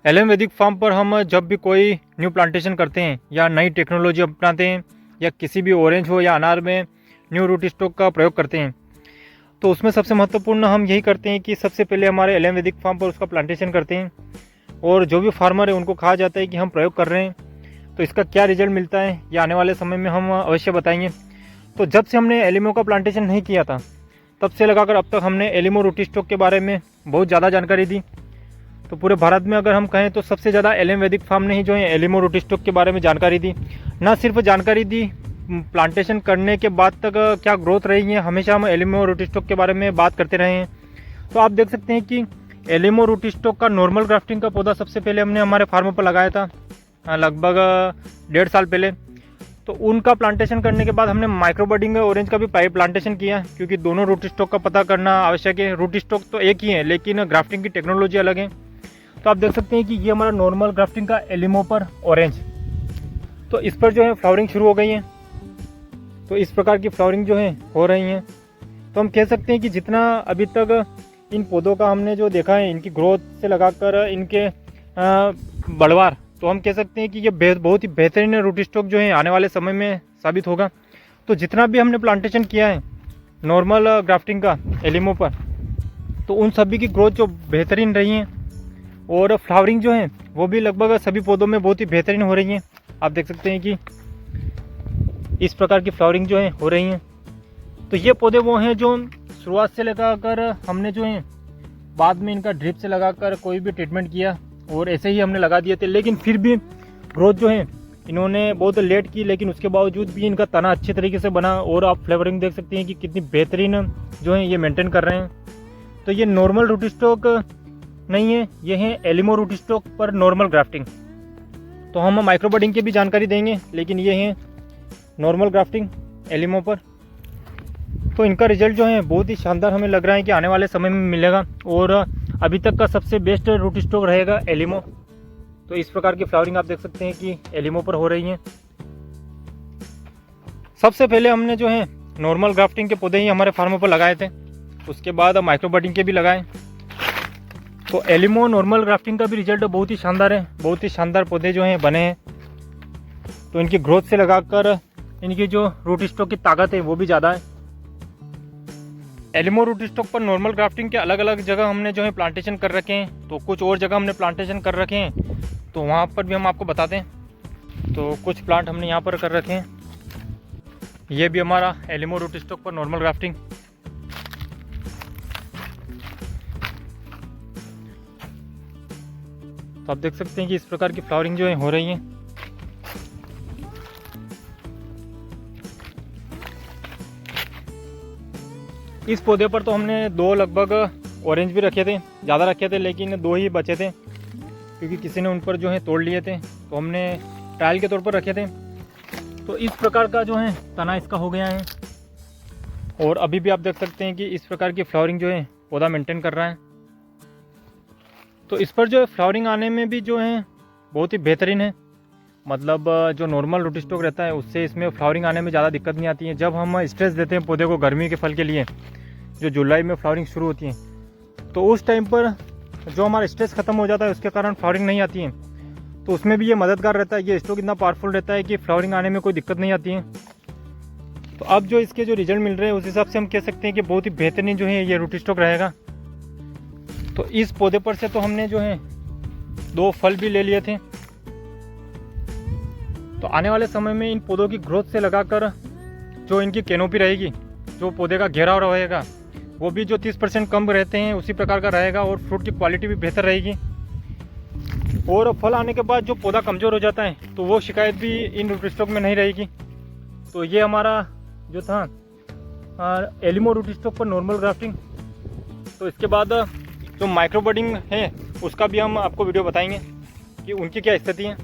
LM वैदिक farm पर हम जब भी कोई न्यू प्लांटेशन करते हैं या नई टेक्नोलॉजी अपनाते हैं या किसी भी ऑरेंज हो या अनार में न्यू रूट स्टॉक का प्रयोग करते हैं, तो उसमें सबसे महत्वपूर्ण हम यही करते हैं कि सबसे पहले हमारे एलएम वैदिक फार्म पर उसका प्लांटेशन करते हैं और जो भी फार्मर है उनको कहा जाता है कि हम प्रयोग कर रहे हैं, तो इसका क्या रिजल्ट मिलता है ये आने वाले समय में हम अवश्य बताएंगे। तो जब से हमने एलिमो का प्लांटेशन नहीं किया था तब से लगाकर अब तक हमने एलिमो रूट स्टॉक के बारे में बहुत ज़्यादा जानकारी दी। तो पूरे भारत में अगर हम कहें तो सबसे ज़्यादा एलएम वैदिक फार्म ने ही जो है एलिमो रूट स्टॉक के बारे में जानकारी दी। ना सिर्फ जानकारी दी, प्लांटेशन करने के बाद तक क्या ग्रोथ रही है, हमेशा हम एलिमो रूट स्टॉक के बारे में बात करते रहे हैं। तो आप देख सकते हैं कि एलिमो रूट स्टॉक का नॉर्मल ग्राफ्टिंग का पौधा सबसे पहले हमने हमारे फार्म पर लगाया था लगभग 1.5 साल पहले। तो उनका प्लांटेशन करने के बाद हमने माइक्रो बडिंग ऑरेंज का भी प्लांटेशन किया, क्योंकि दोनों रूट स्टॉक का पता करना आवश्यक है। रूट स्टॉक तो एक ही है लेकिन ग्राफ्टिंग की टेक्नोलॉजी अलग है। तो आप देख सकते हैं कि ये हमारा नॉर्मल ग्राफ्टिंग का एलिमो पर ऑरेंज, तो इस पर जो है फ्लावरिंग शुरू हो गई है। तो इस प्रकार की फ्लावरिंग जो है हो रही हैं। तो हम कह सकते हैं कि जितना अभी तक इन पौधों का हमने जो देखा है, इनकी ग्रोथ से लगाकर इनके बढ़वार, तो हम कह सकते हैं कि ये बहुत ही बेहतरीन रूट स्टॉक जो है आने वाले समय में साबित होगा। तो जितना भी हमने प्लांटेशन किया है नॉर्मल ग्राफ्टिंग का एलिमो पर, तो उन सभी की ग्रोथ जो बेहतरीन रही है और फ्लावरिंग जो है वो भी लगभग सभी पौधों में बहुत ही बेहतरीन हो रही है। आप देख सकते हैं कि इस प्रकार की फ्लावरिंग जो है हो रही है। तो ये पौधे वो हैं जो शुरुआत से लगाकर हमने जो है बाद में इनका ड्रिप से लगाकर कोई भी ट्रीटमेंट किया और ऐसे ही हमने लगा दिए थे, लेकिन फिर भी ग्रोथ जो है इन्होंने बहुत लेट की, लेकिन उसके बावजूद भी इनका तना अच्छे तरीके से बना और आप फ्लेवरिंग देख सकते हैं कि कितनी बेहतरीन जो है ये मेंटेन कर रहे हैं। तो ये नॉर्मल रूट स्टॉक नहीं है, ये है एलिमो रूट स्टॉक पर नॉर्मल ग्राफ्टिंग। तो हम माइक्रो बडिंग की भी जानकारी देंगे, लेकिन ये है नॉर्मल ग्राफ्टिंग एलिमो पर। तो इनका रिजल्ट जो है बहुत ही शानदार हमें लग रहा है कि आने वाले समय में मिलेगा और अभी तक का सबसे बेस्ट रूट स्टॉक रहेगा एलिमो। तो इस प्रकार की फ्लावरिंग आप देख सकते हैं कि एलिमो पर हो रही है। सबसे पहले हमने जो है नॉर्मल ग्राफ्टिंग के पौधे ही हमारे फार्मों पर लगाए थे, उसके बाद माइक्रो बडिंग के भी लगाए। तो एलिमो नॉर्मल ग्राफ्टिंग का भी रिजल्ट बहुत ही शानदार है, बहुत ही शानदार पौधे जो हैं बने हैं। तो इनकी ग्रोथ से लगाकर इनकी जो रूट स्टॉक की ताकत है वो भी ज़्यादा है। एलिमो रूट स्टॉक पर नॉर्मल ग्राफ्टिंग के अलग अलग जगह हमने जो है प्लांटेशन कर रखे हैं, तो कुछ और जगह हमने प्लांटेशन कर रखे हैं, तो वहाँ पर भी हम आपको बताते हैं। तो कुछ प्लांट हमने यहाँ पर कर रखे हैं। ये भी हमारा एलिमो रूट स्टॉक पर नॉर्मल ग्राफ्टिंग। तो आप देख सकते हैं कि इस प्रकार की फ्लावरिंग जो है हो रही है। इस पौधे पर तो हमने 2 लगभग ऑरेंज भी रखे थे, ज़्यादा रखे थे लेकिन 2 ही बचे थे, क्योंकि किसी ने उन पर जो है तोड़ लिए थे, तो हमने ट्रायल के तौर पर रखे थे। तो इस प्रकार का जो है तना इसका हो गया है और अभी भी आप देख सकते हैं कि इस प्रकार की फ्लावरिंग जो है पौधा मेंटेन कर रहा है। तो इस पर जो है फ्लावरिंग आने में भी जो है बहुत ही बेहतरीन है, मतलब जो नॉर्मल रूट स्टॉक रहता है उससे इसमें फ्लावरिंग आने में ज़्यादा दिक्कत नहीं आती है। जब हम स्ट्रेस देते हैं पौधे को गर्मी के फल के लिए, जो जुलाई में फ्लावरिंग शुरू होती है, तो उस टाइम पर जो हमारा स्ट्रेस खत्म हो जाता है उसके कारण फ्लावरिंग नहीं आती है, तो उसमें भी ये मददगार रहता है। ये स्टॉक इतना पावरफुल रहता है कि फ्लावरिंग आने में कोई दिक्कत नहीं आती है। तो अब जो इसके जो रिजल्ट मिल रहे हैं उस हिसाब से हम कह सकते हैं कि बहुत ही बेहतरीन जो है ये रूट स्टॉक रहेगा। तो इस पौधे पर से तो हमने जो है 2 फल भी ले लिए थे। तो आने वाले समय में इन पौधों की ग्रोथ से लगाकर जो इनकी कैनोपी रहेगी, जो पौधे का घेराव रहेगा, वो भी जो 30% कम रहते हैं उसी प्रकार का रहेगा और फ्रूट की क्वालिटी भी बेहतर रहेगी। और फल आने के बाद जो पौधा कमज़ोर हो जाता है तो वो शिकायत भी इन रूट स्टॉक में नहीं रहेगी। तो ये हमारा जो था एलिमो रूट स्टॉक पर नॉर्मल ग्राफ्टिंग। तो इसके बाद जो माइक्रो बडिंग है उसका भी हम आपको वीडियो बताएंगे कि उनकी क्या स्थिति है।